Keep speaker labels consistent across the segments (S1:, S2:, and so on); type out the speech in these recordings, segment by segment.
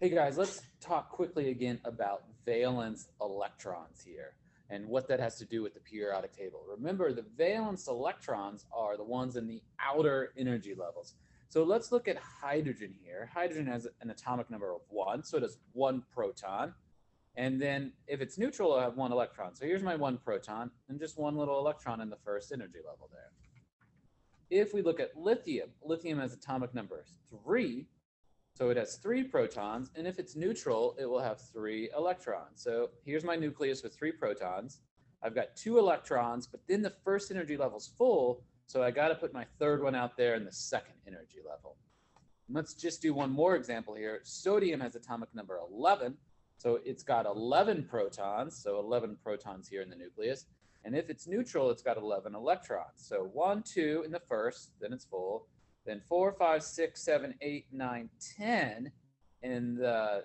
S1: Hey guys, let's talk quickly again about valence electrons here and what that has to do with the periodic table. Remember, the valence electrons are the ones in the outer energy levels. So let's look at hydrogen here. Hydrogen has an atomic number of 1, so it has 1 proton. And then if it's neutral, it'll have 1 electron. So here's my 1 proton and just 1 little electron in the first energy level there. If we look at lithium, lithium has atomic number 3. So it has 3 protons, and if it's neutral, it will have 3 electrons. So here's my nucleus with 3 protons. I've got 2 electrons, but then the first energy level's full, so I got to put my third one out there in the second energy level. Let's just do one more example here. Sodium has atomic number 11, so it's got 11 protons, so 11 protons here in the nucleus. And if it's neutral, it's got 11 electrons. So 1, 2 in the first, then it's full. Then 4, 5, 6, 7, 8, 9, 10 in the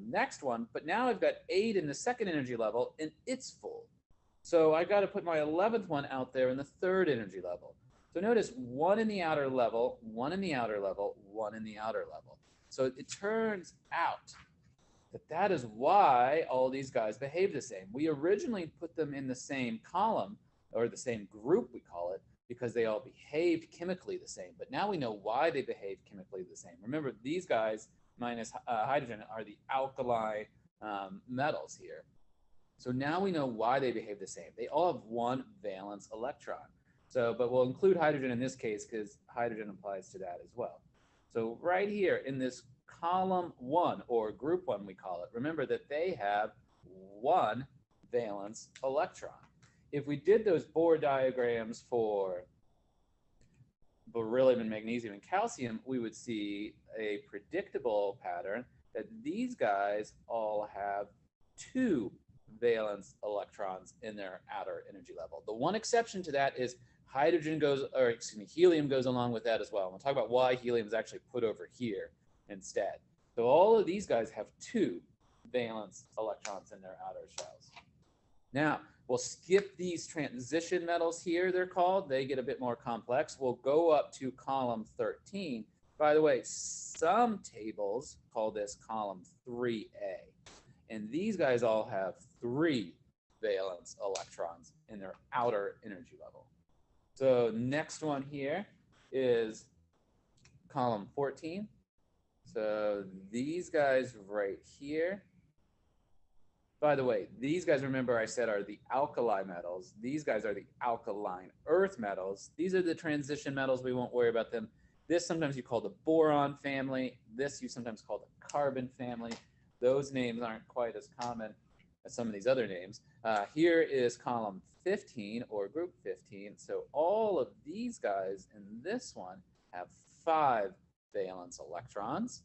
S1: next one. But now I've got 8 in the second energy level, and it's full. So I got to put my 11th one out there in the third energy level. So notice 1 in the outer level, 1 in the outer level, 1 in the outer level. So it turns out that that is why all these guys behave the same. We originally put them in the same column, or the same group, we call it, because they all behaved chemically the same. But now we know why they behave chemically the same. Remember, these guys, minus hydrogen, are the alkali metals here. So now we know why they behave the same. They all have 1 valence electron. So, but we'll include hydrogen in this case because hydrogen applies to that as well. So right here in this column 1, or group 1 we call it, remember that they have 1 valence electron. If we did those Bohr diagrams for beryllium and magnesium and calcium, we would see a predictable pattern that these guys all have 2 valence electrons in their outer energy level. The one exception to that is hydrogen goes, or excuse me, helium goes along with that as well. And we'll talk about why helium is actually put over here instead. So all of these guys have 2 valence electrons in their outer shells. Now, we'll skip these transition metals here, they're called. They get a bit more complex. We'll go up to column 13. By the way, some tables call this column 3A. And these guys all have 3 valence electrons in their outer energy level. So next one here is column 14. So these guys right here. By the way, these guys, remember I said, are the alkali metals. These guys are the alkaline earth metals. These are the transition metals. We won't worry about them. This sometimes you call the boron family. This you sometimes call the carbon family. Those names aren't quite as common as some of these other names. Here is column 15, or group 15. So all of these guys in this one have 5 valence electrons.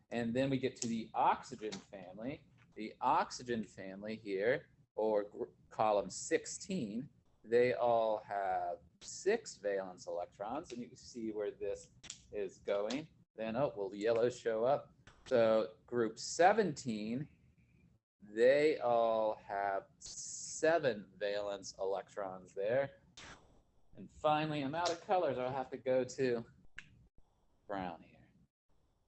S1: And then we get to the oxygen family. The oxygen family here, or column 16, they all have 6 valence electrons, and you can see where this is going. Then, oh, will the yellows show up? So group 17, they all have 7 valence electrons there. And finally, I'm out of colors. I'll have to go to brown here.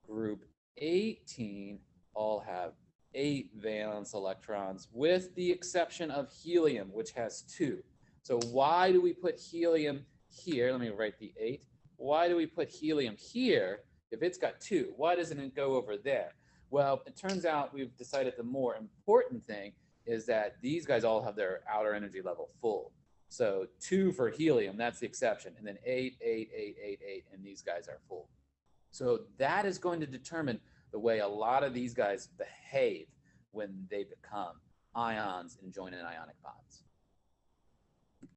S1: Group 18 all have 8 valence electrons, with the exception of helium, which has 2. So why do we put helium here? Let me write the 8. Why do we put helium here if it's got 2? Why doesn't it go over there? Well, it turns out we've decided the more important thing is that these guys all have their outer energy level full. So 2 for helium, that's the exception. And then 8, 8, 8, 8, 8, and these guys are full. So that is going to determine the way a lot of these guys behave when they become ions and join in ionic bonds.